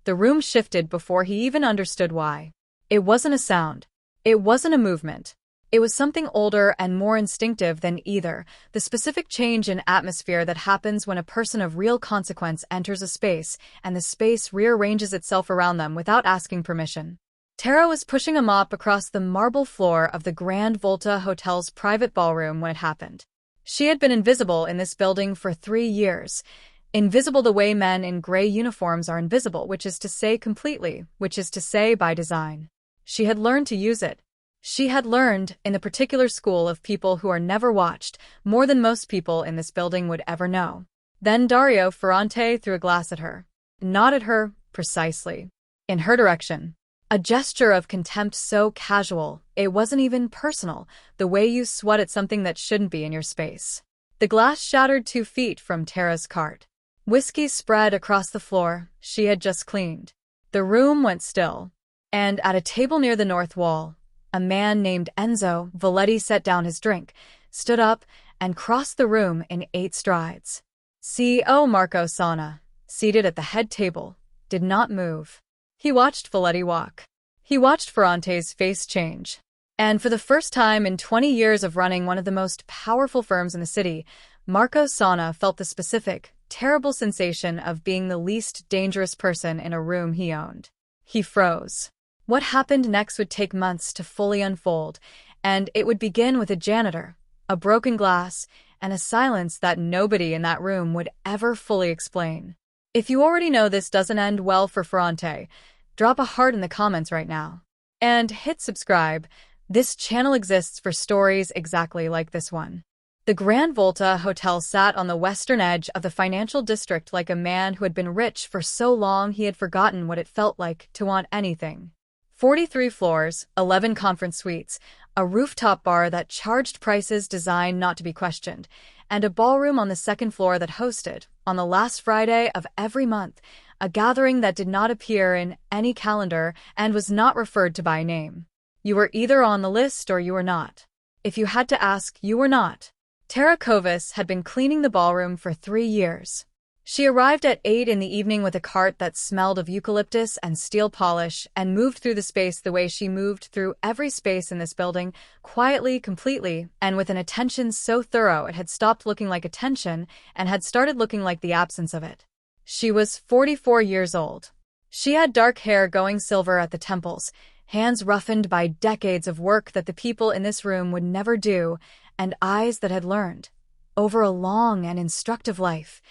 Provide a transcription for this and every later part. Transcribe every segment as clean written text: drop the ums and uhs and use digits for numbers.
The room shifted before he even understood why. It wasn't a sound. It wasn't a movement. It was something older and more instinctive than either, the specific change in atmosphere that happens when a person of real consequence enters a space, and the space rearranges itself around them without asking permission. Tara was pushing a mop across the marble floor of the Grand Volta Hotel's private ballroom when it happened. She had been invisible in this building for 3 years. Invisible the way men in gray uniforms are invisible, which is to say completely, which is to say by design. She had learned to use it. She had learned, in the particular school of people who are never watched, more than most people in this building would ever know. Then Dario Ferrante threw a glass at her. Not at her, precisely. In her direction. A gesture of contempt so casual, it wasn't even personal, the way you swat at something that shouldn't be in your space. The glass shattered 2 feet from Tara's cart. Whiskey spread across the floor she had just cleaned. The room went still. And at a table near the north wall, a man named Enzo Valetti set down his drink, stood up, and crossed the room in 8 strides. CEO Marco Sana, seated at the head table, did not move. He watched Valetti walk. He watched Ferrante's face change. And for the first time in 20 years of running one of the most powerful firms in the city, Marco Sana felt the specific, terrible sensation of being the least dangerous person in a room he owned. He froze. What happened next would take months to fully unfold, and it would begin with a janitor, a broken glass, and a silence that nobody in that room would ever fully explain. If you already know this doesn't end well for Ferrante, drop a heart in the comments right now. And hit subscribe. This channel exists for stories exactly like this one. The Grand Volta Hotel sat on the western edge of the financial district like a man who had been rich for so long he had forgotten what it felt like to want anything. 43 floors, 11 conference suites, a rooftop bar that charged prices designed not to be questioned, and a ballroom on the 2nd floor that hosted, on the last Friday of every month, a gathering that did not appear in any calendar and was not referred to by name. You were either on the list or you were not. If you had to ask, you were not. Tara Covas had been cleaning the ballroom for 3 years. She arrived at 8 in the evening with a cart that smelled of eucalyptus and steel polish and moved through the space the way she moved through every space in this building, quietly, completely, and with an attention so thorough it had stopped looking like attention and had started looking like the absence of it. She was 44 years old. She had dark hair going silver at the temples, hands roughened by decades of work that the people in this room would never do, and eyes that had learned, over a long and instructive life,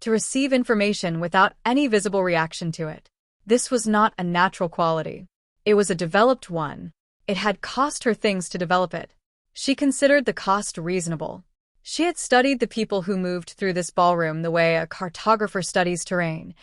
to receive information without any visible reaction to it. This was not a natural quality. It was a developed one. It had cost her things to develop it. She considered the cost reasonable. She had studied the people who moved through this ballroom the way a cartographer studies terrain,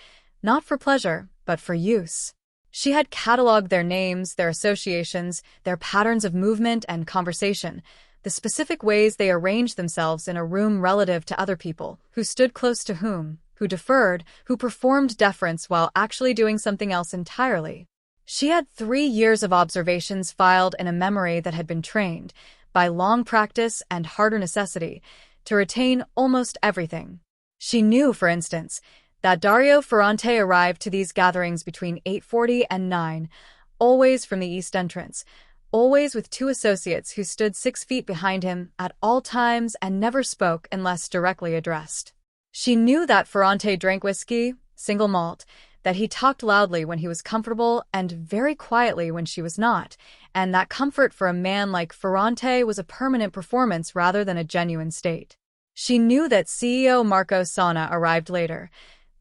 not for pleasure, but for use. She had catalogued their names, their associations, their patterns of movement and conversation, the specific ways they arranged themselves in a room relative to other people, who stood close to whom, who deferred, who performed deference while actually doing something else entirely. She had 3 years of observations filed in a memory that had been trained, by long practice and harder necessity, to retain almost everything. She knew, for instance, that Dario Ferrante arrived to these gatherings between 8:40 and 9, always from the east entrance, always with 2 associates who stood 6 feet behind him at all times and never spoke unless directly addressed. She knew that Ferrante drank whiskey, single malt, that he talked loudly when he was comfortable and very quietly when she was not, and that comfort for a man like Ferrante was a permanent performance rather than a genuine state. She knew that CEO Marco Sana arrived later,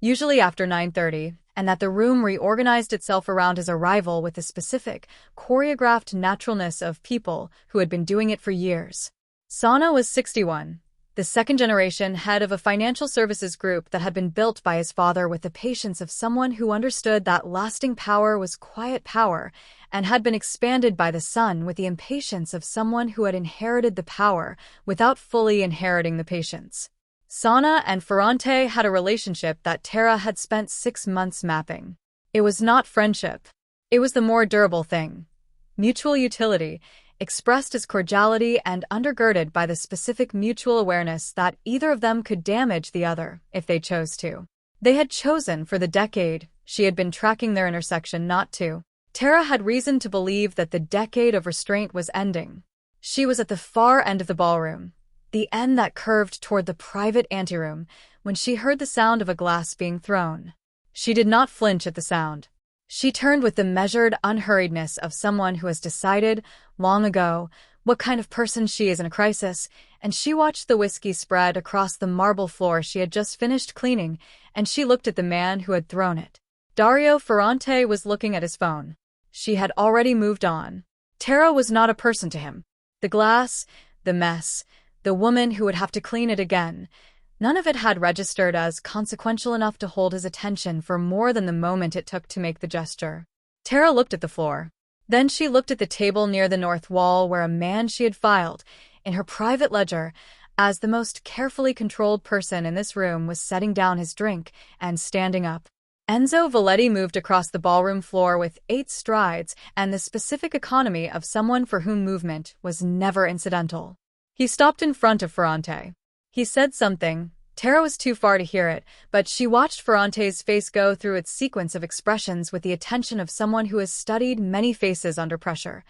usually after 9:30, and that the room reorganized itself around his arrival with the specific, choreographed naturalness of people who had been doing it for years. Sana was 61, the 2nd-generation head of a financial services group that had been built by his father with the patience of someone who understood that lasting power was quiet power, and had been expanded by the son with the impatience of someone who had inherited the power without fully inheriting the patience. Sana and Ferrante had a relationship that Tara had spent 6 months mapping. It was not friendship. It was the more durable thing. Mutual utility, expressed as cordiality and undergirded by the specific mutual awareness that either of them could damage the other if they chose to. They had chosen for the decade She had been tracking their intersection, not to. Tara had reason to believe that the decade of restraint was ending. She was at the far end of the ballroom, the end that curved toward the private anteroom, when she heard the sound of a glass being thrown. She did not flinch at the sound. She turned with the measured unhurriedness of someone who has decided, long ago, what kind of person she is in a crisis, and she watched the whiskey spread across the marble floor she had just finished cleaning, and she looked at the man who had thrown it. Dario Ferrante was looking at his phone. She had already moved on. Tara was not a person to him. The glass, the mess, the woman who would have to clean it again, none of it had registered as consequential enough to hold his attention for more than the moment it took to make the gesture. Tara looked at the floor. Then she looked at the table near the north wall where a man she had filed, in her private ledger, as the most carefully controlled person in this room was setting down his drink and standing up. Enzo Valetti moved across the ballroom floor with 8 strides and the specific economy of someone for whom movement was never incidental. He stopped in front of Ferrante. He said something. Tara was too far to hear it, but she watched Ferrante's face go through its sequence of expressions with the attention of someone who has studied many faces under pressure.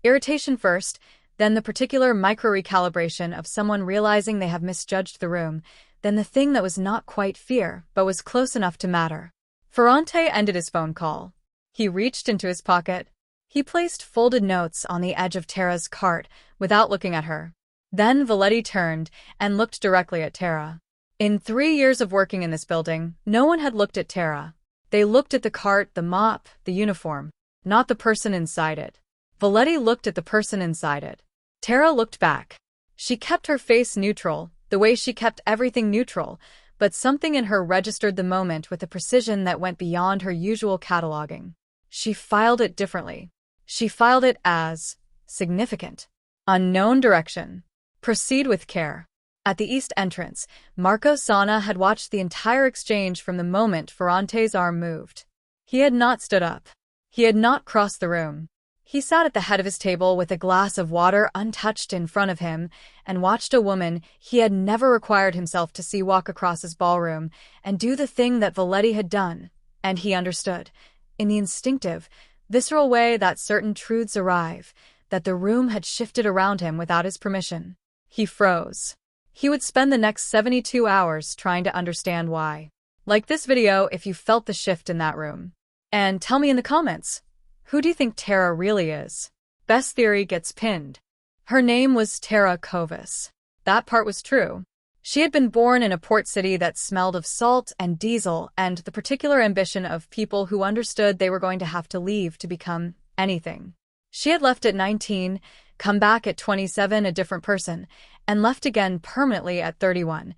Irritation first, then the particular micro-recalibration of someone realizing they have misjudged the room, then the thing that was not quite fear, but was close enough to matter. Ferrante ended his phone call. He reached into his pocket. He placed folded notes on the edge of Tara's cart without looking at her. Then Valetti turned and looked directly at Tara. In 3 years of working in this building, no one had looked at Tara. They looked at the cart, the mop, the uniform, not the person inside it. Valetti looked at the person inside it. Tara looked back. She kept her face neutral, the way she kept everything neutral, but something in her registered the moment with a precision that went beyond her usual cataloging. She filed it differently. She filed it as significant. Unknown direction. Proceed with care. At the east entrance, Marco Sana had watched the entire exchange from the moment Ferrante's arm moved. He had not stood up. He had not crossed the room. He sat at the head of his table with a glass of water untouched in front of him and watched a woman he had never required himself to see walk across his ballroom and do the thing that Valetti had done, and he understood, in the instinctive, visceral way that certain truths arrive, that the room had shifted around him without his permission. He froze. He would spend the next 72 hours trying to understand why. Like this video if you felt the shift in that room. And tell me in the comments, who do you think Tara really is? Best theory gets pinned. Her name was Tara Covas. That part was true. She had been born in a port city that smelled of salt and diesel and the particular ambition of people who understood they were going to have to leave to become anything. She had left at 19, come back at 27 a different person, and left again permanently at 31,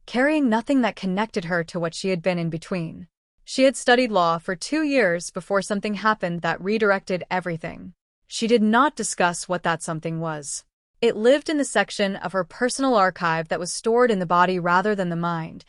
carrying nothing that connected her to what she had been in between. She had studied law for 2 years before something happened that redirected everything. She did not discuss what that something was. It lived in the section of her personal archive that was stored in the body rather than the mind,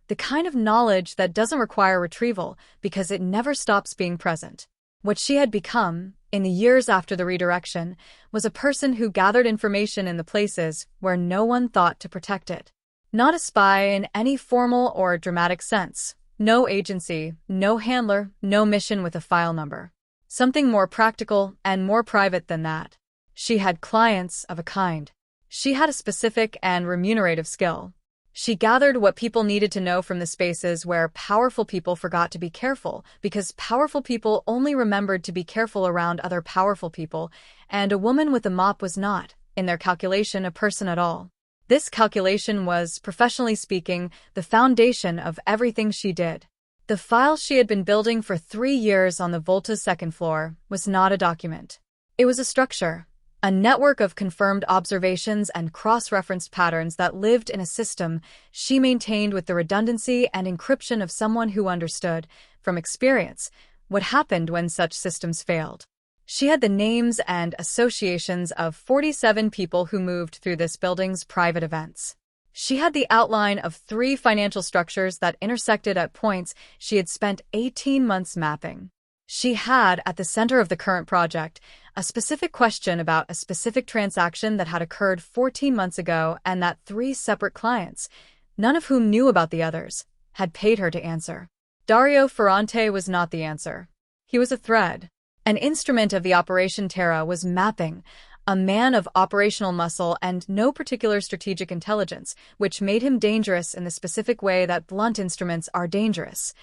the kind of knowledge that doesn't require retrieval because it never stops being present. What she had become, in the years after the redirection, was a person who gathered information in the places where no one thought to protect it. Not a spy in any formal or dramatic sense. No agency, no handler, no mission with a file number. Something more practical and more private than that. She had clients of a kind. She had a specific and remunerative skill. She gathered what people needed to know from the spaces where powerful people forgot to be careful because powerful people only remembered to be careful around other powerful people, and a woman with a mop was not, in their calculation, a person at all. This calculation was, professionally speaking, the foundation of everything she did. The file she had been building for 3 years on the Volta's second floor was not a document. It was a structure, a network of confirmed observations and cross-referenced patterns that lived in a system she maintained with the redundancy and encryption of someone who understood, from experience, what happened when such systems failed. She had the names and associations of 47 people who moved through this building's private events. She had the outline of 3 financial structures that intersected at points she had spent 18 months mapping. She had, at the center of the current project, a specific question about a specific transaction that had occurred 14 months ago and that 3 separate clients, none of whom knew about the others, had paid her to answer. Dario Ferrante was not the answer. He was a thread. An instrument of the Operation Terra was mapping, a man of operational muscle and no particular strategic intelligence, which made him dangerous in the specific way that blunt instruments are dangerous,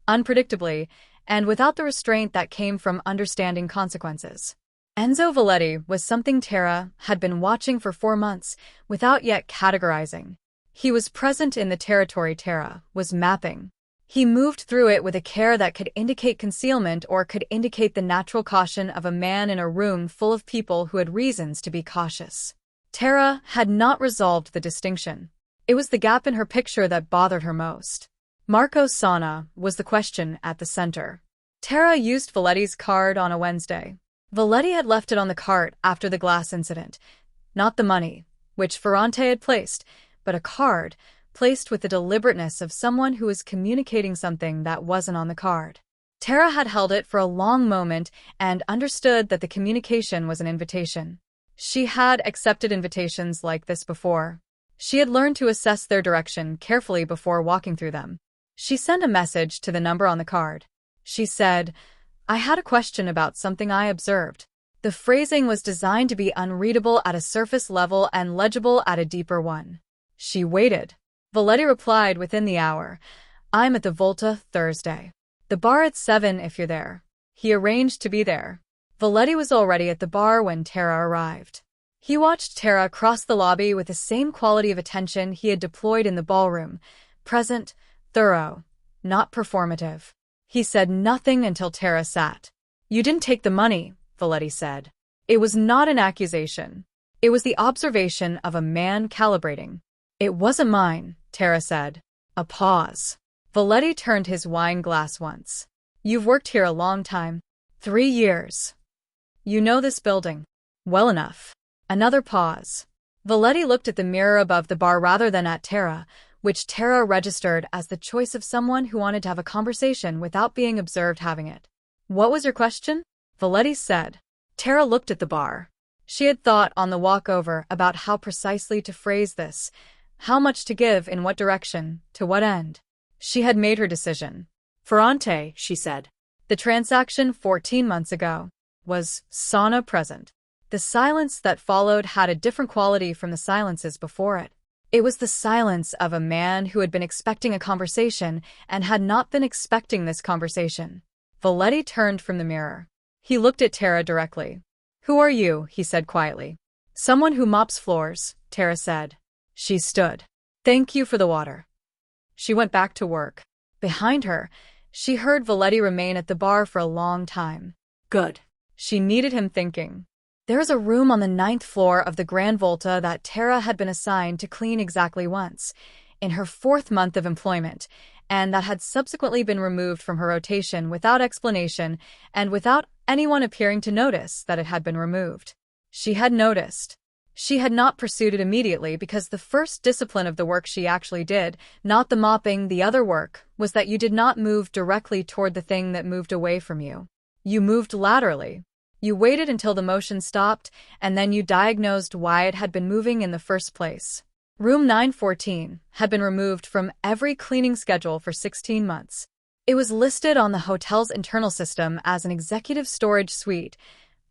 unpredictably, and without the restraint that came from understanding consequences. Enzo Valetti was something Terra had been watching for 4 months, without yet categorizing. He was present in the territory Terra was mapping. He moved through it with a care that could indicate concealment or could indicate the natural caution of a man in a room full of people who had reasons to be cautious. Terra had not resolved the distinction. It was the gap in her picture that bothered her most. Marco Sana was the question at the center. Terra used Valetti's card on a Wednesday. Valetti had left it on the cart after the glass incident. Not the money, which Ferrante had placed, but a card, placed with the deliberateness of someone who was communicating something that wasn't on the card. Terra had held it for a long moment and understood that the communication was an invitation. She had accepted invitations like this before. She had learned to assess their direction carefully before walking through them. She sent a message to the number on the card. She said, "I had a question about something I observed." The phrasing was designed to be unreadable at a surface level and legible at a deeper one. She waited. Valetti replied within the hour, "I'm at the Volta Thursday. The bar at 7 if you're there." He arranged to be there. Valetti was already at the bar when Terra arrived. He watched Terra cross the lobby with the same quality of attention he had deployed in the ballroom, present, thorough, not performative. He said nothing until Terra sat. "You didn't take the money," Valetti said. It was not an accusation. It was the observation of a man calibrating. "It wasn't mine," Terra said. A pause. Valetti turned his wine glass once. "You've worked here a long time." 3 years. "You know this building." "Well enough." Another pause. Valetti looked at the mirror above the bar rather than at Terra, which Terra registered as the choice of someone who wanted to have a conversation without being observed having it. "What was your question?" Valetti said. Terra looked at the bar. She had thought on the walk over about how precisely to phrase this, how much to give in what direction, to what end. She had made her decision. "Ferrante," she said. "The transaction 14 months ago. Was Sana present?" The silence that followed had a different quality from the silences before it. It was the silence of a man who had been expecting a conversation and had not been expecting this conversation. Valetti turned from the mirror. He looked at Terra directly. "Who are you?" he said quietly. "Someone who mops floors," Terra said. She stood. "Thank you for the water." She went back to work. Behind her, she heard Valetti remain at the bar for a long time. Good. She needed him thinking. There is a room on the 9th floor of the Grand Volta that Terra had been assigned to clean exactly once, in her 4th month of employment, and that had subsequently been removed from her rotation without explanation and without anyone appearing to notice that it had been removed. She had noticed. She had not pursued it immediately because the first discipline of the work she actually did, not the mopping, the other work, was that you did not move directly toward the thing that moved away from you. You moved laterally. You waited until the motion stopped, and then you diagnosed why it had been moving in the first place. Room 914 had been removed from every cleaning schedule for 16 months. It was listed on the hotel's internal system as an executive storage suite,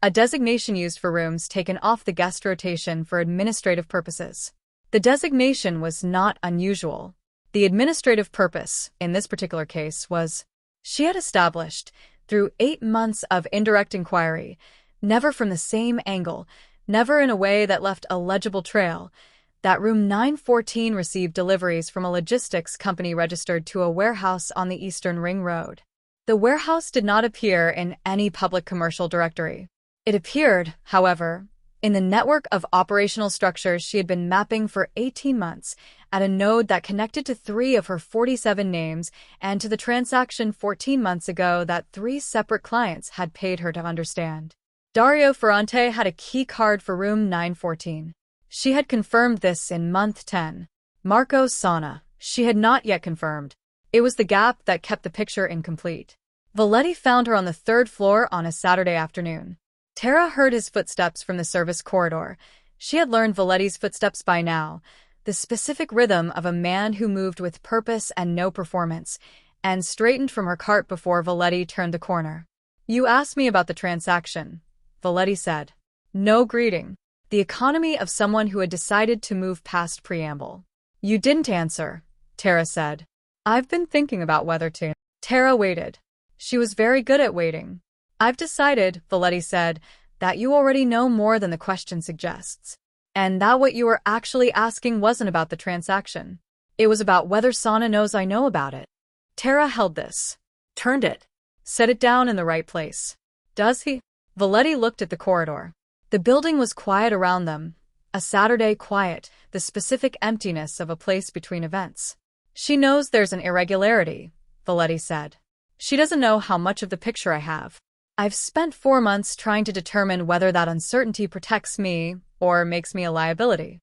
a designation used for rooms taken off the guest rotation for administrative purposes. The designation was not unusual. The administrative purpose, in this particular case, was, she had established, through 8 months of indirect inquiry, never from the same angle, never in a way that left a legible trail, that room 914 received deliveries from a logistics company registered to a warehouse on the Eastern Ring Road. The warehouse did not appear in any public commercial directory. It appeared, however, in the network of operational structures she had been mapping for 18 months, at a node that connected to 3 of her 47 names and to the transaction 14 months ago that 3 separate clients had paid her to understand. Dario Ferrante had a key card for room 914. She had confirmed this in month 10. Marco Sana, she had not yet confirmed. It was the gap that kept the picture incomplete. Valetti found her on the 3rd floor on a Saturday afternoon. Terra heard his footsteps from the service corridor. She had learned Valetti's footsteps by now, the specific rhythm of a man who moved with purpose and no performance, and straightened from her cart before Valetti turned the corner. "You asked me about the transaction," Valetti said. No greeting. The economy of someone who had decided to move past preamble. "You didn't answer," Tara said. "I've been thinking about whether to." Tara waited. She was very good at waiting. "I've decided," Valetti said, "that you already know more than the question suggests. And that what you were actually asking wasn't about the transaction. It was about whether Sana knows I know about it." Tara held this. Turned it. Set it down in the right place. "Does he?" Valetti looked at the corridor. The building was quiet around them. A Saturday quiet, the specific emptiness of a place between events. "She knows there's an irregularity," Valetti said. "She doesn't know how much of the picture I have. I've spent 4 months trying to determine whether that uncertainty protects me or makes me a liability."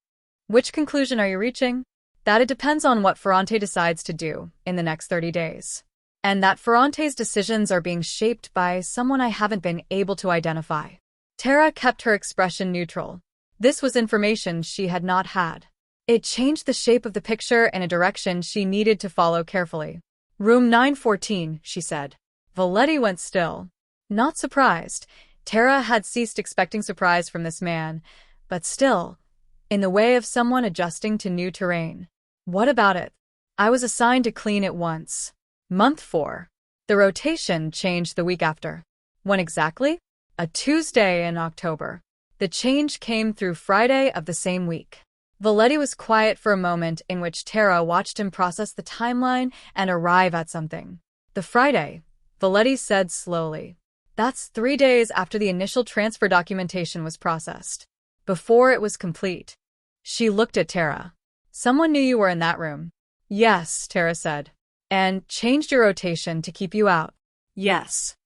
"Which conclusion are you reaching?" "That it depends on what Ferrante decides to do in the next 30 days. And that Ferrante's decisions are being shaped by someone I haven't been able to identify." Tara kept her expression neutral. This was information she had not had. It changed the shape of the picture in a direction she needed to follow carefully. "Room 914, she said. Valetti went still. Not surprised. Tara had ceased expecting surprise from this man, but still, in the way of someone adjusting to new terrain. "What about it?" "I was assigned to clean it once. Month 4. The rotation changed the week after." "When exactly?" "A Tuesday in October. The change came through Friday of the same week." Valetti was quiet for a moment in which Tara watched him process the timeline and arrive at something. "The Friday," Valetti said slowly. "That's 3 days after the initial transfer documentation was processed. Before it was complete." She looked at Tara. "Someone knew you were in that room." "Yes," Tara said. "And changed your rotation to keep you out." "Yes."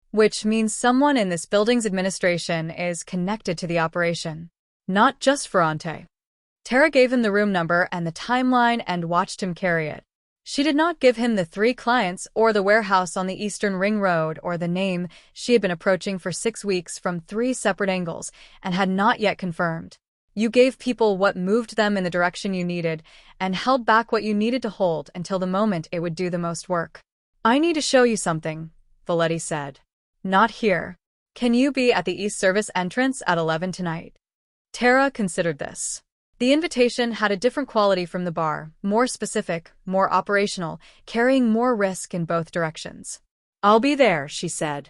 "Which means someone in this building's administration is connected to the operation. Not just Ferrante." Tara gave him the room number and the timeline and watched him carry it. She did not give him the 3 clients or the warehouse on the Eastern Ring Road or the name she had been approaching for 6 weeks from 3 separate angles and had not yet confirmed. You gave people what moved them in the direction you needed and held back what you needed to hold until the moment it would do the most work. "I need to show you something," Valetti said. "Not here. Can you be at the East Service entrance at 11 tonight?" Tara considered this. The invitation had a different quality from the bar, more specific, more operational, carrying more risk in both directions. "I'll be there," she said.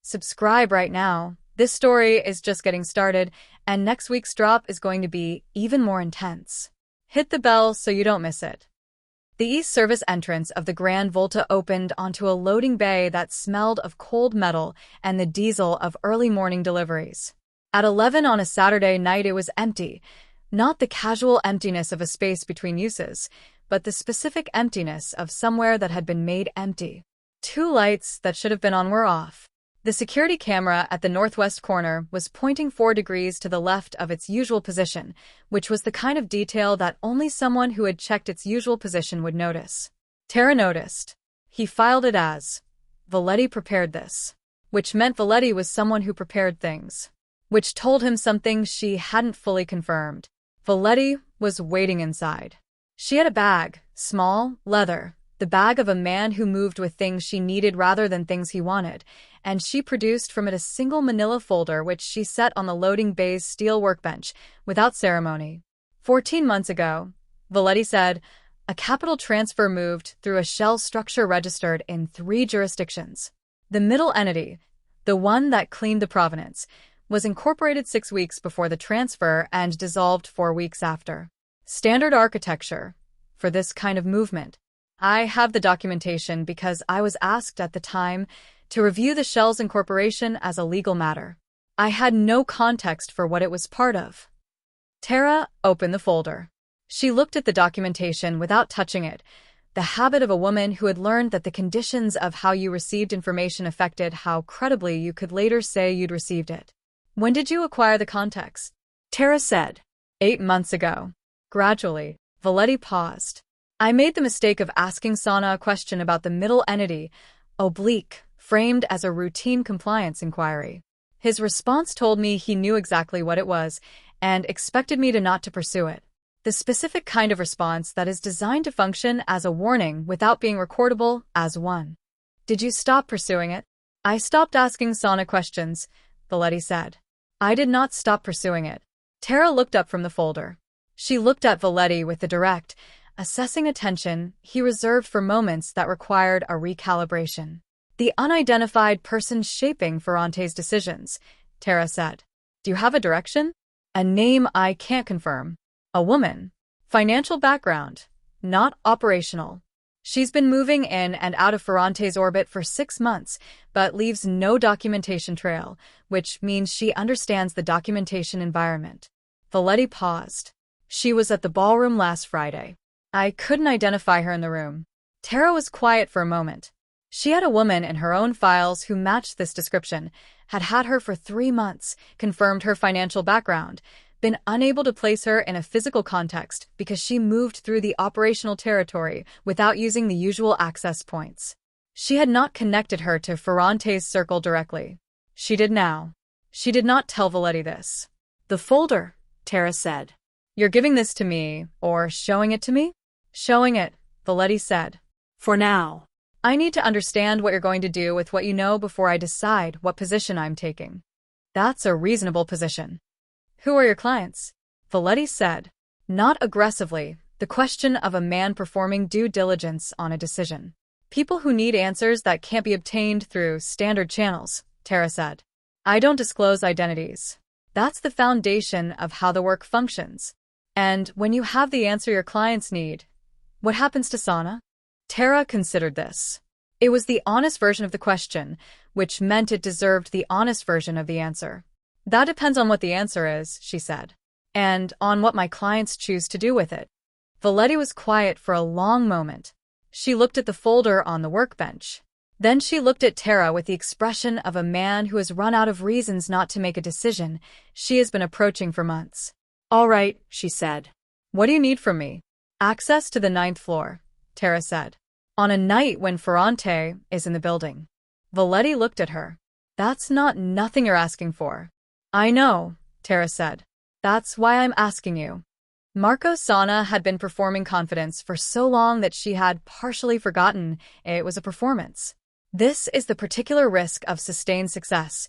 Subscribe right now. This story is just getting started, and next week's drop is going to be even more intense. Hit the bell so you don't miss it. The East Service entrance of the Grand Volta opened onto a loading bay that smelled of cold metal and the diesel of early morning deliveries. At 11 on a Saturday night it was empty, not the casual emptiness of a space between uses, but the specific emptiness of somewhere that had been made empty. 2 lights that should have been on were off. The security camera at the northwest corner was pointing 4 degrees to the left of its usual position, which was the kind of detail that only someone who had checked its usual position would notice. Tara noticed. He filed it as Valetti prepared this, which meant Valetti was someone who prepared things, which told him something she hadn't fully confirmed. Valetti was waiting inside. She had a bag, small, leather, the bag of a man who moved with things she needed rather than things he wanted, and she produced from it a single manila folder which she set on the loading bay's steel workbench, without ceremony. 14 months ago, Valetti said, a capital transfer moved through a shell structure registered in 3 jurisdictions. The middle entity, the one that cleaned the provenance, was incorporated 6 weeks before the transfer and dissolved 4 weeks after. Standard architecture for this kind of movement. I have the documentation because I was asked at the time to review the shell's incorporation as a legal matter. I had no context for what it was part of. Tara opened the folder. She looked at the documentation without touching it, the habit of a woman who had learned that the conditions of how you received information affected how credibly you could later say you'd received it. When did you acquire the context? Tara said. 8 months ago. Gradually, Valetti paused. I made the mistake of asking Sana a question about the middle entity, oblique, framed as a routine compliance inquiry. His response told me he knew exactly what it was and expected me to not to pursue it. The specific kind of response that is designed to function as a warning without being recordable as one. Did you stop pursuing it? I stopped asking Sana questions, Valetti said. I did not stop pursuing it. Tara looked up from the folder. She looked at Valetti with the direct, assessing attention he reserved for moments that required a recalibration. The unidentified person shaping Ferrante's decisions, Tara said. Do you have a direction? A name I can't confirm. A woman. Financial background. Not operational. She's been moving in and out of Ferrante's orbit for 6 months, but leaves no documentation trail, which means she understands the documentation environment. Valetti paused. She was at the ballroom last Friday. I couldn't identify her in the room. Tara was quiet for a moment. She had a woman in her own files who matched this description, had had her for 3 months, confirmed her financial background, been unable to place her in a physical context because she moved through the operational territory without using the usual access points. She had not connected her to Ferrante's circle directly. She did now. She did not tell Valetti this. The folder, Tara said. You're giving this to me, or showing it to me? Showing it, Valetti said. For now. I need to understand what you're going to do with what you know before I decide what position I'm taking. That's a reasonable position. Who are your clients? Valetti said. Not aggressively, the question of a man performing due diligence on a decision. People who need answers that can't be obtained through standard channels, Tara said. I don't disclose identities. That's the foundation of how the work functions. And when you have the answer your clients need, what happens to Sana? Tara considered this. It was the honest version of the question, which meant it deserved the honest version of the answer. That depends on what the answer is, she said, and on what my clients choose to do with it. Valetti was quiet for a long moment. She looked at the folder on the workbench. Then she looked at Tara with the expression of a man who has run out of reasons not to make a decision she has been approaching for months. All right, she said. What do you need from me? Access to the 9th floor, Tara said. On a night when Ferrante is in the building. Valetti looked at her. That's not nothing you're asking for. I know, Tara said. That's why I'm asking you. Marco Sana had been performing confidence for so long that she had partially forgotten it was a performance. This is the particular risk of sustained success.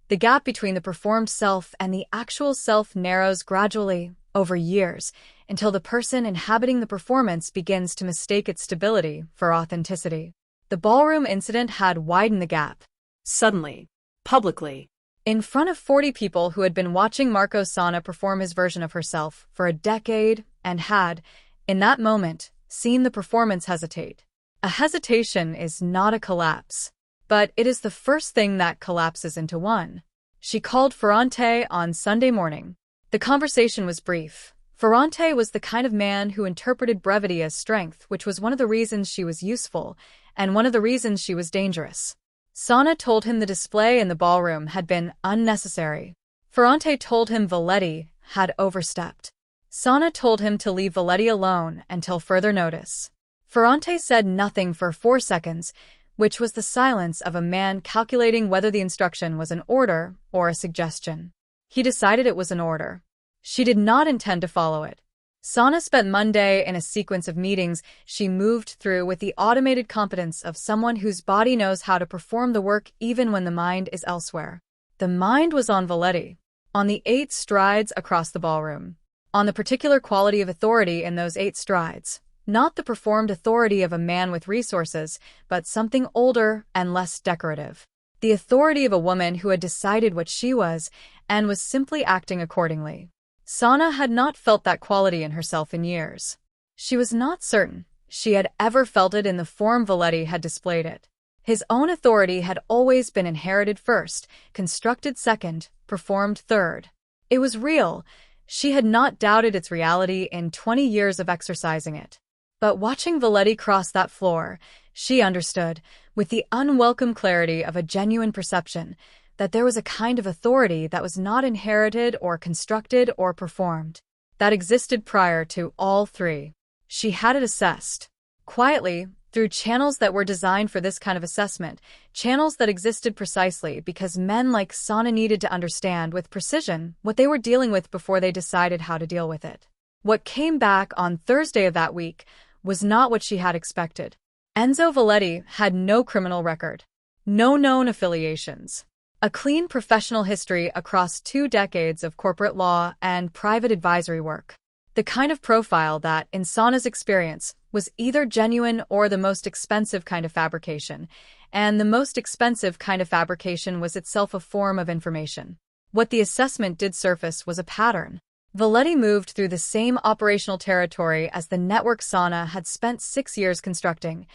The gap between the performed self and the actual self narrows gradually, over years, until the person inhabiting the performance begins to mistake its stability for authenticity. The ballroom incident had widened the gap. Suddenly, publicly, in front of 40 people who had been watching Marco Sana perform his version of herself for a decade and had, in that moment, seen the performance hesitate. A hesitation is not a collapse, but it is the first thing that collapses into one. She called Ferrante on Sunday morning. The conversation was brief. Ferrante was the kind of man who interpreted brevity as strength, which was one of the reasons she was useful, and one of the reasons she was dangerous. Sana told him the display in the ballroom had been unnecessary. Ferrante told him Valetti had overstepped. Sana told him to leave Valetti alone until further notice. Ferrante said nothing for 4 seconds, which was the silence of a man calculating whether the instruction was an order or a suggestion. He decided it was an order. She did not intend to follow it. Sana spent Monday in a sequence of meetings she moved through with the automated competence of someone whose body knows how to perform the work even when the mind is elsewhere. The mind was on Valetti, on the 8 strides across the ballroom, on the particular quality of authority in those 8 strides, not the performed authority of a man with resources, but something older and less decorative. The authority of a woman who had decided what she was and was simply acting accordingly. Sana had not felt that quality in herself in years. She was not certain she had ever felt it in the form Valetti had displayed it. His own authority had always been inherited first, constructed second, performed third. It was real. She had not doubted its reality in 20 years of exercising it. But watching Valetti cross that floor, she understood, with the unwelcome clarity of a genuine perception, that there was a kind of authority that was not inherited or constructed or performed, that existed prior to all 3. She had it assessed, quietly, through channels that were designed for this kind of assessment, channels that existed precisely because men like Sana needed to understand with precision what they were dealing with before they decided how to deal with it. What came back on Thursday of that week was not what she had expected. Enzo Valetti had no criminal record, no known affiliations, a clean professional history across 2 decades of corporate law and private advisory work. The kind of profile that, in Sana's experience, was either genuine or the most expensive kind of fabrication, and the most expensive kind of fabrication was itself a form of information. What the assessment did surface was a pattern. Valetti moved through the same operational territory as the network Sana had spent 6 years constructing,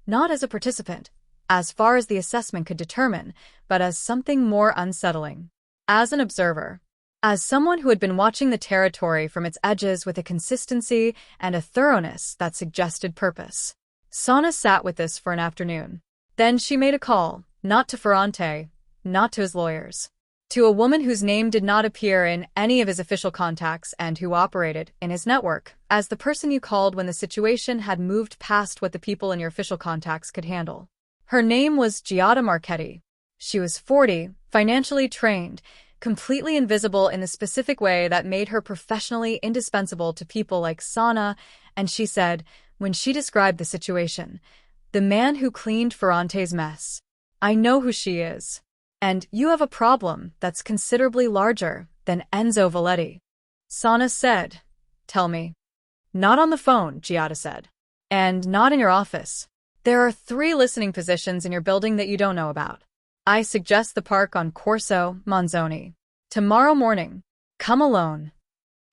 not as a participant, as far as the assessment could determine, but as something more unsettling. As an observer. As someone who had been watching the territory from its edges with a consistency and a thoroughness that suggested purpose. Sana sat with this for an afternoon. Then she made a call, not to Ferrante, not to his lawyers, to a woman whose name did not appear in any of his official contacts and who operated, in his network, as the person you called when the situation had moved past what the people in your official contacts could handle. Her name was Giada Marchetti. She was 40, financially trained, completely invisible in the specific way that made her professionally indispensable to people like Sana, and she said, when she described the situation, the man who cleaned Ferrante's mess. I know who she is. And you have a problem that's considerably larger than Enzo Valetti. Sana said, tell me. Not on the phone, Giada said. And not in your office. There are 3 listening positions in your building that you don't know about. I suggest the park on Corso Manzoni. Tomorrow morning. Come alone.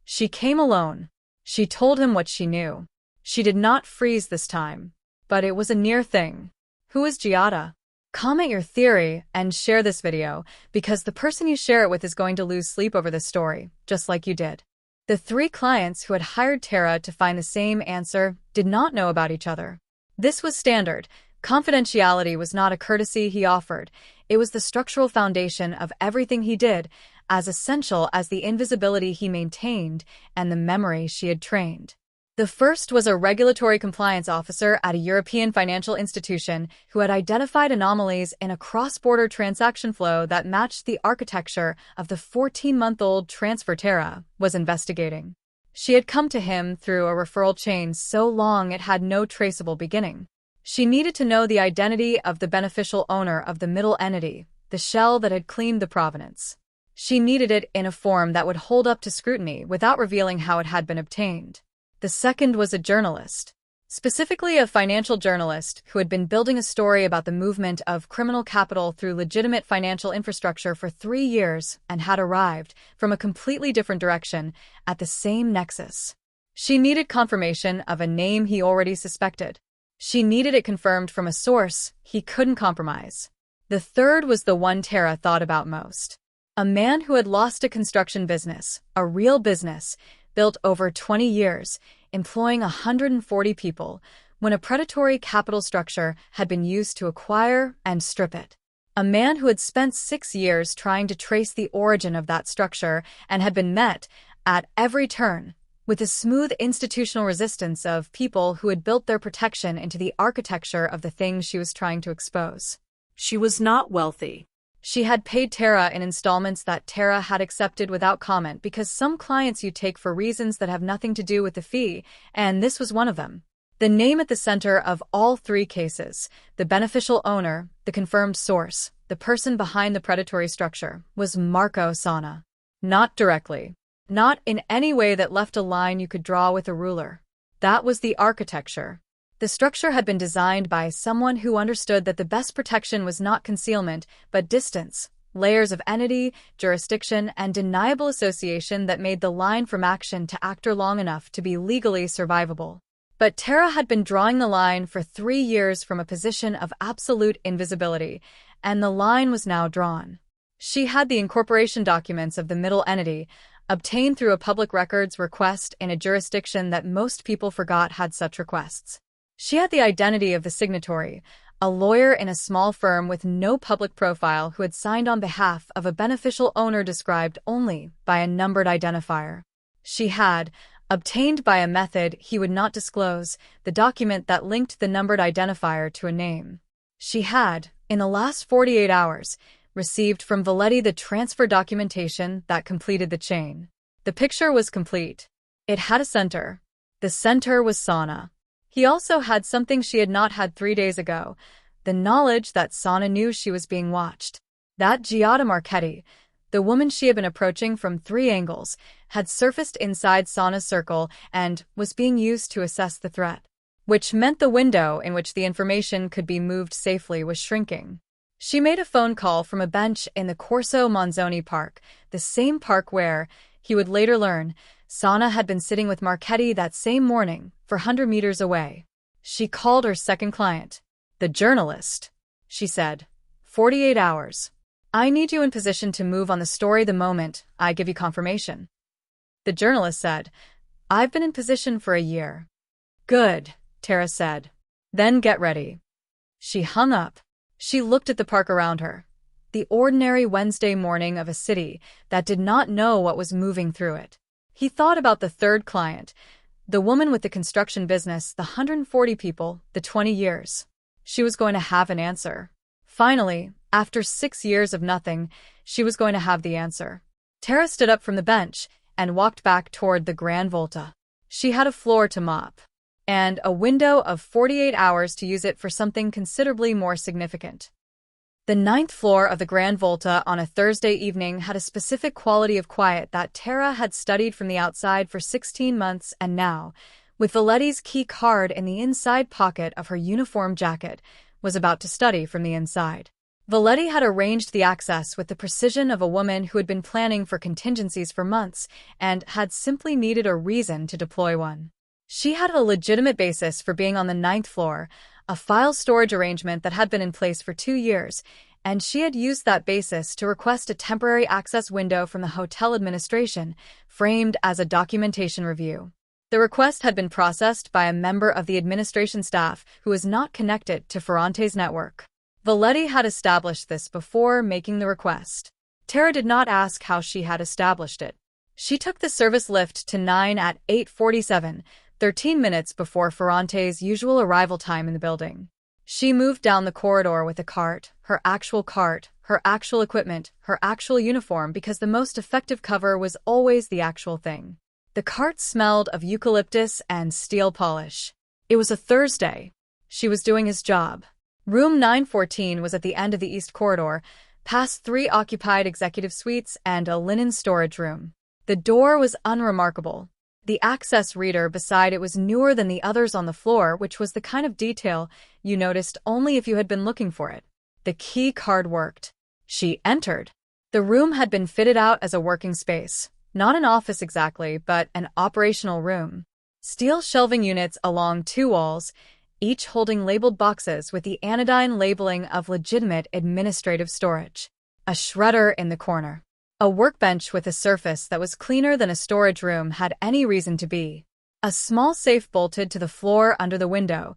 She came alone. She told him what she knew. She did not freeze this time. But it was a near thing. Who is Giada? Comment your theory and share this video, because the person you share it with is going to lose sleep over this story, just like you did. The 3 clients who had hired Tara to find the same answer did not know about each other. This was standard. Confidentiality was not a courtesy he offered. It was the structural foundation of everything he did, as essential as the invisibility he maintained and the memory she had trained. The first was a regulatory compliance officer at a European financial institution who had identified anomalies in a cross-border transaction flow that matched the architecture of the 14-month-old transfer Tara was investigating. She had come to him through a referral chain so long it had no traceable beginning. She needed to know the identity of the beneficial owner of the middle entity, the shell that had claimed the provenance. She needed it in a form that would hold up to scrutiny without revealing how it had been obtained. The second was a journalist, specifically a financial journalist who had been building a story about the movement of criminal capital through legitimate financial infrastructure for 3 years and had arrived, from a completely different direction, at the same nexus. She needed confirmation of a name he already suspected. She needed it confirmed from a source he couldn't compromise. The third was the one Tara thought about most. A man who had lost a construction business, a real business, built over 20 years, employing 140 people, when a predatory capital structure had been used to acquire and strip it. A man who had spent 6 years trying to trace the origin of that structure and had been met, at every turn, with the smooth institutional resistance of people who had built their protection into the architecture of the things she was trying to expose. She was not wealthy. She had paid Tara in installments that Tara had accepted without comment because some clients you take for reasons that have nothing to do with the fee, and this was one of them. The name at the center of all 3 cases, the beneficial owner, the confirmed source, the person behind the predatory structure, was Marco Sana. Not directly. Not in any way that left a line you could draw with a ruler. That was the architecture. The structure had been designed by someone who understood that the best protection was not concealment, but distance, layers of entity, jurisdiction, and deniable association that made the line from action to actor long enough to be legally survivable. But Tara had been drawing the line for 3 years from a position of absolute invisibility, and the line was now drawn. She had the incorporation documents of the middle entity, obtained through a public records request in a jurisdiction that most people forgot had such requests. She had the identity of the signatory, a lawyer in a small firm with no public profile who had signed on behalf of a beneficial owner described only by a numbered identifier. She had, obtained by a method he would not disclose, the document that linked the numbered identifier to a name. She had, in the last 48 hours, received from Valetti the transfer documentation that completed the chain. The picture was complete. It had a center. The center was sauna. He also had something she had not had 3 days ago, the knowledge that Sana knew she was being watched. That Giada Marchetti, the woman she had been approaching from 3 angles, had surfaced inside Sana's circle and was being used to assess the threat, which meant the window in which the information could be moved safely was shrinking. She made a phone call from a bench in the Corso Monzoni Park, the same park where, he would later learn, Sana had been sitting with Marchetti that same morning, 400 meters away. She called her second client. The journalist. She said, 48 hours. I need you in position to move on the story the moment I give you confirmation. The journalist said, I've been in position for a year. Good, Tara said. Then get ready. She hung up. She looked at the park around her. The ordinary Wednesday morning of a city that did not know what was moving through it. He thought about the third client, the woman with the construction business, the 140 people, the 20 years. She was going to have an answer. Finally, after 6 years of nothing, she was going to have the answer. Tara stood up from the bench and walked back toward the Grand Volta. She had a floor to mop, and a window of 48 hours to use it for something considerably more significant. The 9th floor of the Grand Volta on a Thursday evening had a specific quality of quiet that Tara had studied from the outside for 16 months, and now, with Valetti's key card in the inside pocket of her uniform jacket, was about to study from the inside. Valetti had arranged the access with the precision of a woman who had been planning for contingencies for months and had simply needed a reason to deploy one. She had a legitimate basis for being on the 9th floor, a file storage arrangement that had been in place for 2 years, and she had used that basis to request a temporary access window from the hotel administration, framed as a documentation review. The request had been processed by a member of the administration staff who was not connected to Ferrante's network. Valetti had established this before making the request. Tara did not ask how she had established it. She took the service lift to 9 at 8:47, 13 minutes before Ferrante's usual arrival time in the building. She moved down the corridor with a cart, her actual equipment, her actual uniform, because the most effective cover was always the actual thing. The cart smelled of eucalyptus and steel polish. It was a Thursday. She was doing his job. Room 914 was at the end of the east corridor, past 3 occupied executive suites and a linen storage room. The door was unremarkable. The access reader beside it was newer than the others on the floor, which was the kind of detail you noticed only if you had been looking for it. The key card worked. She entered. The room had been fitted out as a working space. Not an office exactly, but an operational room. Steel shelving units along 2 walls, each holding labeled boxes with the anodyne labeling of legitimate administrative storage. A shredder in the corner. A workbench with a surface that was cleaner than a storage room had any reason to be. A small safe bolted to the floor under the window,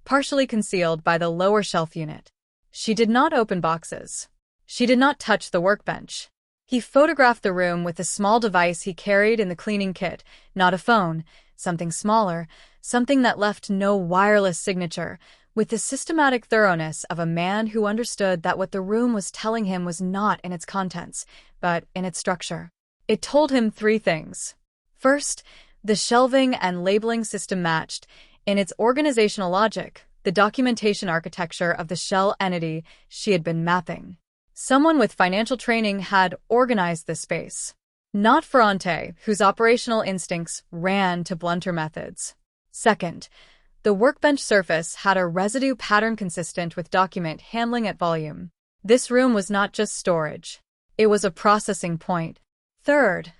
partially concealed by the lower shelf unit. She did not open boxes. She did not touch the workbench. He photographed the room with the small device he carried in the cleaning kit, not a phone, something smaller, something that left no wireless signature, with the systematic thoroughness of a man who understood that what the room was telling him was not in its contents, but in its structure. It told him 3 things. First, the shelving and labeling system matched, in its organizational logic, the documentation architecture of the shell entity she had been mapping. Someone with financial training had organized this space. Not Ferrante, whose operational instincts ran to blunter methods. Second, the workbench surface had a residue pattern consistent with document handling at volume. This room was not just storage. It was a processing point. Third,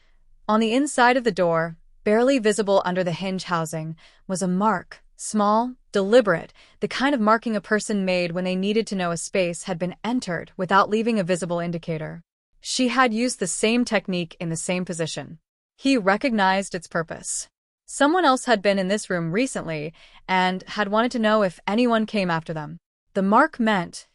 on the inside of the door, barely visible under the hinge housing, was a mark, small, deliberate, the kind of marking a person made when they needed to know a space had been entered without leaving a visible indicator. She had used the same technique in the same position. He recognized its purpose. Someone else had been in this room recently and had wanted to know if anyone came after them. The mark meant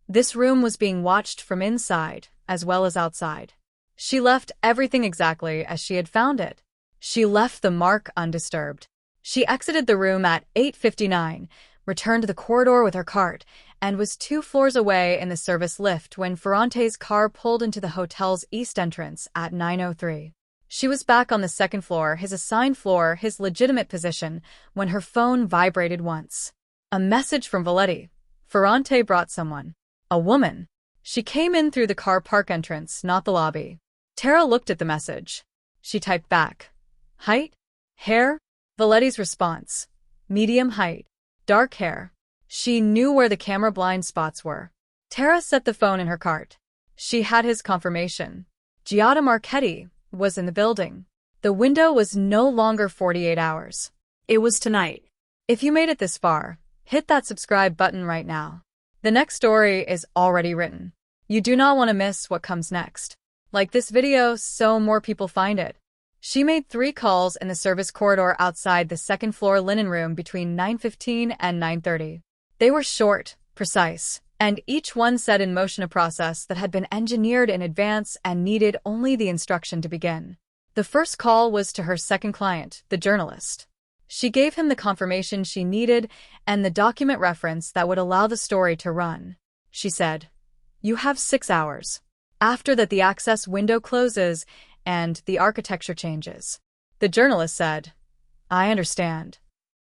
this room was being watched from inside as well as outside. She left everything exactly as she had found it. She left the mark undisturbed. She exited the room at 8:59, returned to the corridor with her cart, and was 2 floors away in the service lift when Ferrante's car pulled into the hotel's east entrance at 9:03. She was back on the second floor, his assigned floor, his legitimate position, when her phone vibrated once. A message from Valetti. Ferrante brought someone. A woman. She came in through the car park entrance, not the lobby. Tara looked at the message. She typed back. Height? Hair? Valetti's response. Medium height. Dark hair. She knew where the camera blind spots were. Tara set the phone in her cart. She had his confirmation. Giada Marchetti was in the building. The window was no longer 48 hours. It was tonight. If you made it this far, hit that subscribe button right now. The next story is already written. You do not want to miss what comes next. Like this video so more people find it. She made 3 calls in the service corridor outside the second floor linen room between 9:15 and 9:30. They were short, precise, and each one set in motion a process that had been engineered in advance and needed only the instruction to begin. The first call was to her second client, the journalist. She gave him the confirmation she needed and the document reference that would allow the story to run. She said, "You have 6 hours. After that, the access window closes and the architecture changes." The journalist said, "I understand."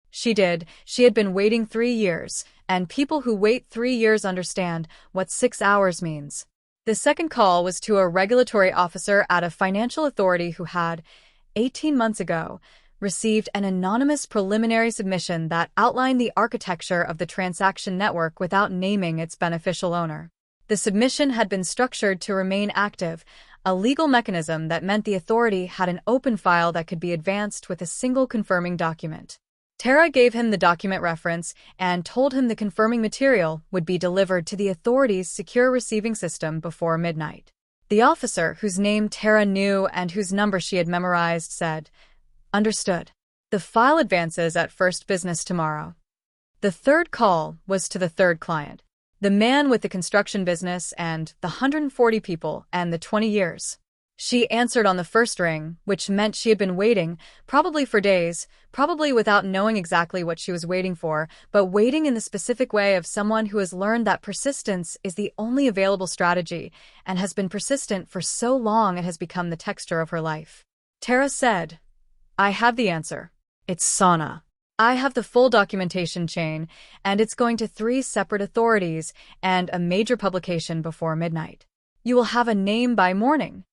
She did. She had been waiting 3 years, and people who wait 3 years understand what 6 hours means. The second call was to a regulatory officer at a financial authority who had, 18 months ago, received an anonymous preliminary submission that outlined the architecture of the transaction network without naming its beneficial owner. The submission had been structured to remain active, a legal mechanism that meant the authority had an open file that could be advanced with a single confirming document. Tara gave him the document reference and told him the confirming material would be delivered to the authority's secure receiving system before midnight. The officer, whose name Tara knew and whose number she had memorized, said, "Understood. The file advances at first business tomorrow." The third call was to the third client, the man with the construction business and the 140 people and the 20 years. She answered on the first ring, which meant she had been waiting, probably for days, probably without knowing exactly what she was waiting for, but waiting in the specific way of someone who has learned that persistence is the only available strategy and has been persistent for so long it has become the texture of her life. Tara said, "I have the answer. It's Sana. I have the full documentation chain, and it's going to 3 separate authorities and a major publication before midnight. You will have a name by morning."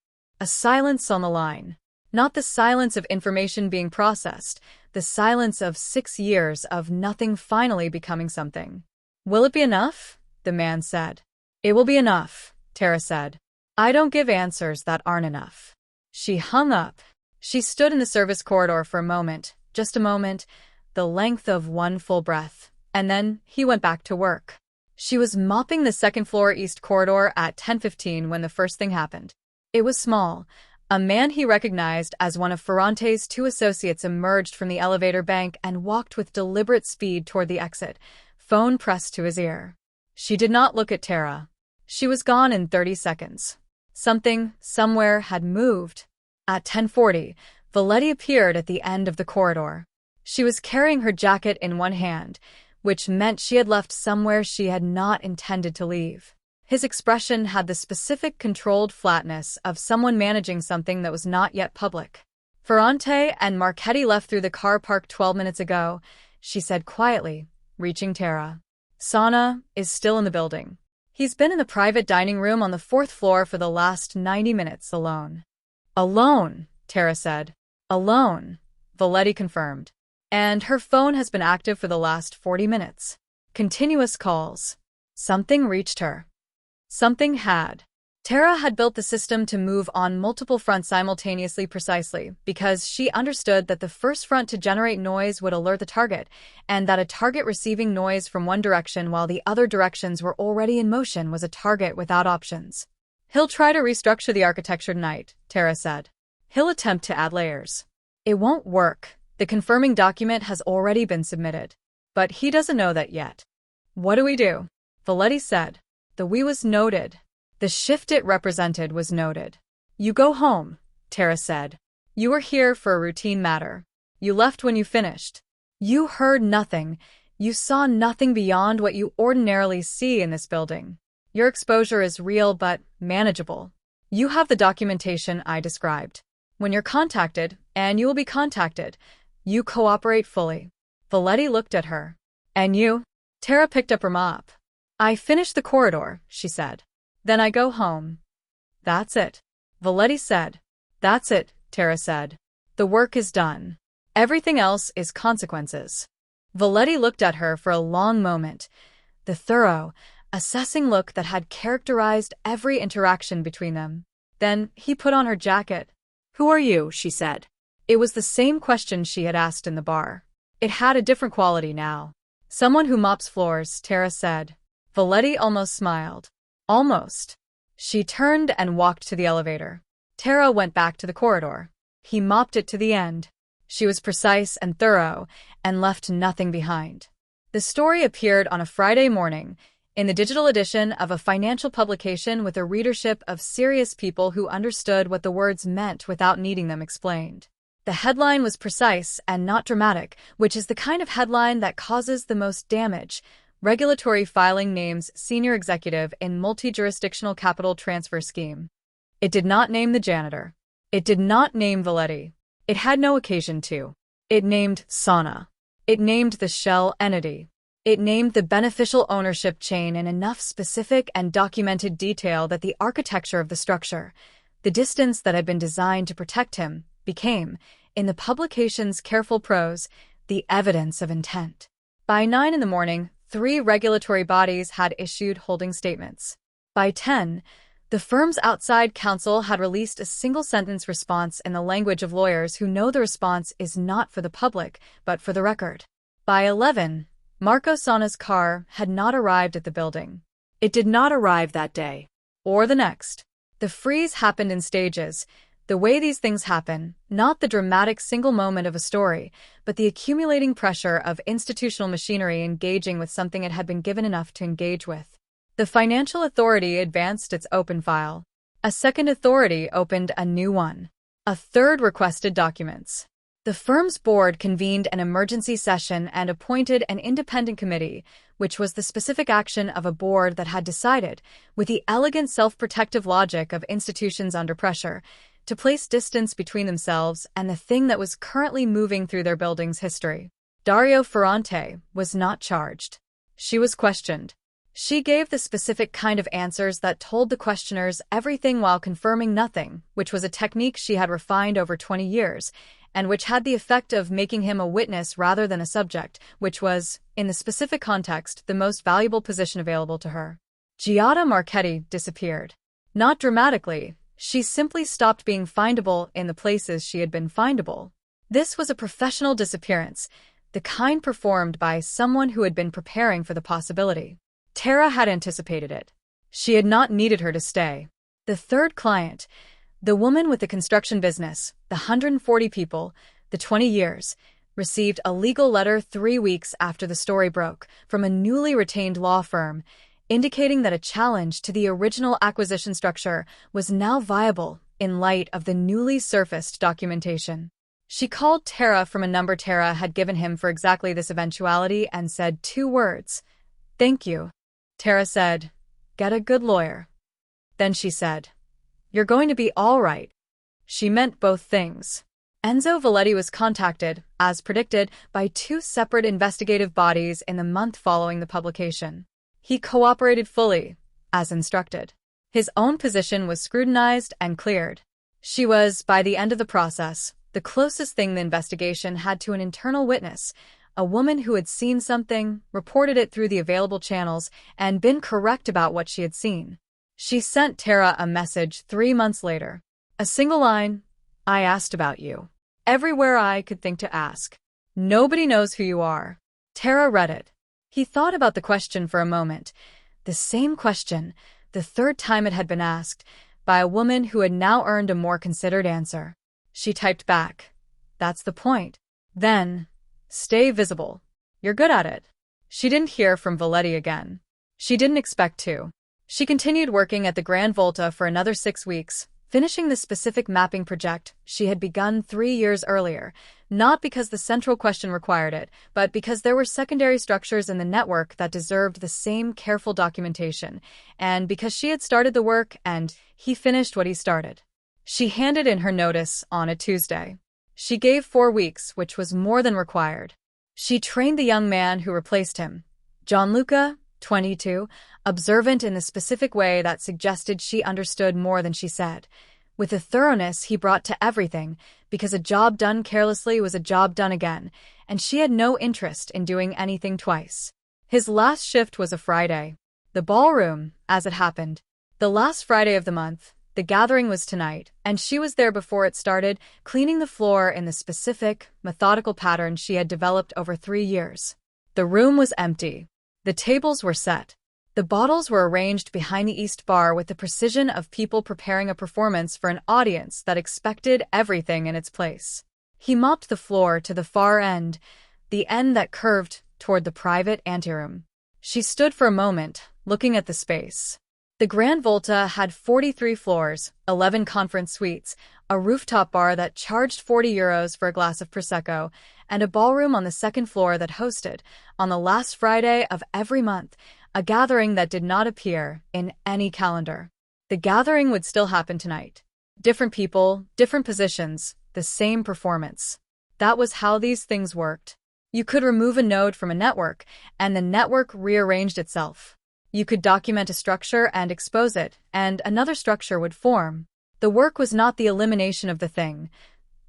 A silence on the line. Not the silence of information being processed, the silence of 6 years of nothing finally becoming something. "Will it be enough?" the man said. "It will be enough," Tara said. "I don't give answers that aren't enough." She hung up. She stood in the service corridor for a moment, just a moment, the length of one full breath, and then he went back to work. She was mopping the second floor east corridor at 10:15 when the first thing happened. It was small. A man he recognized as one of Ferrante's 2 associates emerged from the elevator bank and walked with deliberate speed toward the exit, phone pressed to his ear. She did not look at Tara. She was gone in 30 seconds. Something, somewhere, had moved. At 10:40, Valetti appeared at the end of the corridor. She was carrying her jacket in one hand, which meant she had left somewhere she had not intended to leave. His expression had the specific controlled flatness of someone managing something that was not yet public. "Ferrante and Marchetti left through the car park 12 minutes ago," she said quietly, reaching Tara. "Sana is still in the building. He's been in the private dining room on the 4th floor for the last 90 minutes alone." "Alone," Tara said. "Alone," Valetti confirmed. "And her phone has been active for the last 40 minutes. Continuous calls." Something reached her. Something had. Tara had built the system to move on multiple fronts simultaneously precisely because she understood that the first front to generate noise would alert the target, and that a target receiving noise from one direction while the other directions were already in motion was a target without options. "He'll try to restructure the architecture tonight," Tara said. "He'll attempt to add layers. It won't work. The confirming document has already been submitted. But he doesn't know that yet." "What do we do?" Valetti said. The "we" was noted. The shift it represented was noted. "You go home," Tara said. "You were here for a routine matter. You left when you finished. You heard nothing. You saw nothing beyond what you ordinarily see in this building. Your exposure is real but manageable. You have the documentation I described. When you're contacted, and you will be contacted, you cooperate fully. Valetti looked at her. And you? Tara picked up her mop. I finish the corridor, she said. Then I go home. That's it. Valetti said. That's it, Tara said. The work is done. Everything else is consequences. Valetti looked at her for a long moment, the thorough, assessing look that had characterized every interaction between them. Then he put on her jacket. Who are you? She said. It was the same question she had asked in the bar. It had a different quality now. Someone who mops floors, Tara said. Valetti almost smiled. Almost. She turned and walked to the elevator. Tara went back to the corridor. He mopped it to the end. She was precise and thorough, and left nothing behind. The story appeared on a Friday morning, in the digital edition of a financial publication with a readership of serious people who understood what the words meant without needing them explained. The headline was precise and not dramatic, which is the kind of headline that causes the most damage. Regulatory filing names senior executive in multi-jurisdictional capital transfer scheme. It did not name the janitor. It did not name Valetti. It had no occasion to. It named Sauna. It named the shell entity. It named the beneficial ownership chain in enough specific and documented detail that the architecture of the structure, the distance that had been designed to protect him, became, in the publication's careful prose, the evidence of intent. By 9 a.m, 3 regulatory bodies had issued holding statements. By 10, the firm's outside counsel had released a single-sentence response in the language of lawyers who know the response is not for the public, but for the record. By 11, Marco Sauna's car had not arrived at the building. It did not arrive that day. Or the next. The freeze happened in stages, the way these things happen, not the dramatic single moment of a story, but the accumulating pressure of institutional machinery engaging with something it had been given enough to engage with. The financial authority advanced its open file. A second authority opened a new one. A third requested documents. The firm's board convened an emergency session and appointed an independent committee, which was the specific action of a board that had decided, with the elegant self-protective logic of institutions under pressure, to place distance between themselves and the thing that was currently moving through their building's history. Dario Ferrante was not charged. She was questioned. She gave the specific kind of answers that told the questioners everything while confirming nothing, which was a technique she had refined over 20 years, and which had the effect of making him a witness rather than a subject, which was, in the specific context, the most valuable position available to her. Giada Marchetti disappeared. Not dramatically. She simply stopped being findable in the places she had been findable. This was a professional disappearance, the kind performed by someone who had been preparing for the possibility. Tara had anticipated it. She had not needed her to stay. The third client, the woman with the construction business, the 140 people, the 20 years, received a legal letter 3 weeks after the story broke from a newly retained law firm, indicating that a challenge to the original acquisition structure was now viable in light of the newly surfaced documentation. She called Tara from a number Tara had given him for exactly this eventuality and said 2 words. Thank you. Tara said, get a good lawyer. Then she said, you're going to be all right. She meant both things. Enzo Valetti was contacted, as predicted, by 2 separate investigative bodies in the month following the publication. He cooperated fully, as instructed. His own position was scrutinized and cleared. She was, by the end of the process, the closest thing the investigation had to an internal witness, a woman who had seen something, reported it through the available channels, and been correct about what she had seen. She sent Tara a message 3 months later. A single line, I asked about you. Everywhere I could think to ask. Nobody knows who you are. Tara read it. He thought about the question for a moment. The same question, the 3rd time it had been asked, by a woman who had now earned a more considered answer. She typed back. That's the point. Then, stay visible. You're good at it. She didn't hear from Valetti again. She didn't expect to. She continued working at the Grand Volta for another 6 weeks, finishing the specific mapping project she had begun 3 years earlier, not because the central question required it, but because there were secondary structures in the network that deserved the same careful documentation, and because she had started the work and he finished what he started. She handed in her notice on a Tuesday. She gave 4 weeks, which was more than required. She trained the young man who replaced him, Gianluca, 22, observant in the specific way that suggested she understood more than she said, with a thoroughness he brought to everything, because a job done carelessly was a job done again, and she had no interest in doing anything twice. His last shift was a Friday. The ballroom, as it happened. The last Friday of the month. The gathering was tonight, and she was there before it started, cleaning the floor in the specific, methodical pattern she had developed over 3 years. The room was empty. The tables were set. The bottles were arranged behind the East Bar with the precision of people preparing a performance for an audience that expected everything in its place. He mopped the floor to the far end, the end that curved toward the private anteroom. She stood for a moment, looking at the space. The Grand Volta had 43 floors, 11 conference suites, a rooftop bar that charged €40 for a glass of Prosecco, and a ballroom on the second floor that hosted, on the last Friday of every month, a gathering that did not appear in any calendar. The gathering would still happen tonight. Different people, different positions, the same performance. That was how these things worked. You could remove a node from a network, and the network rearranged itself. You could document a structure and expose it, and another structure would form. The work was not the elimination of the thing.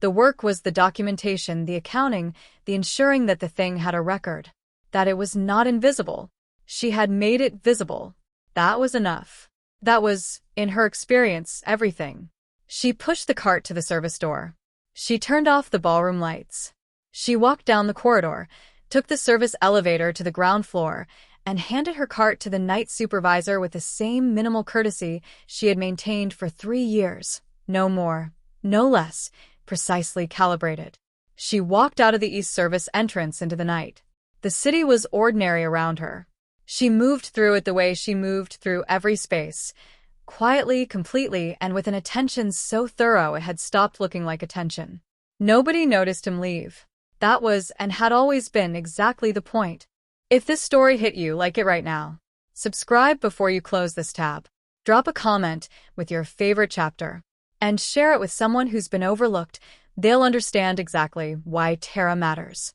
The work was the documentation, the accounting, the ensuring that the thing had a record, that it was not invisible. She had made it visible. That was enough. That was, in her experience, everything. She pushed the cart to the service door. She turned off the ballroom lights. She walked down the corridor, took the service elevator to the ground floor, and handed her cart to the night supervisor with the same minimal courtesy she had maintained for 3 years. No more, no less, precisely calibrated. She walked out of the East Service entrance into the night. The city was ordinary around her. She moved through it the way she moved through every space, quietly, completely, and with an attention so thorough it had stopped looking like attention. Nobody noticed him leave. That was, and had always been, exactly the point. If this story hit you, like it right now. Subscribe before you close this tab. Drop a comment with your favorite chapter. And share it with someone who's been overlooked. They'll understand exactly why Terra matters.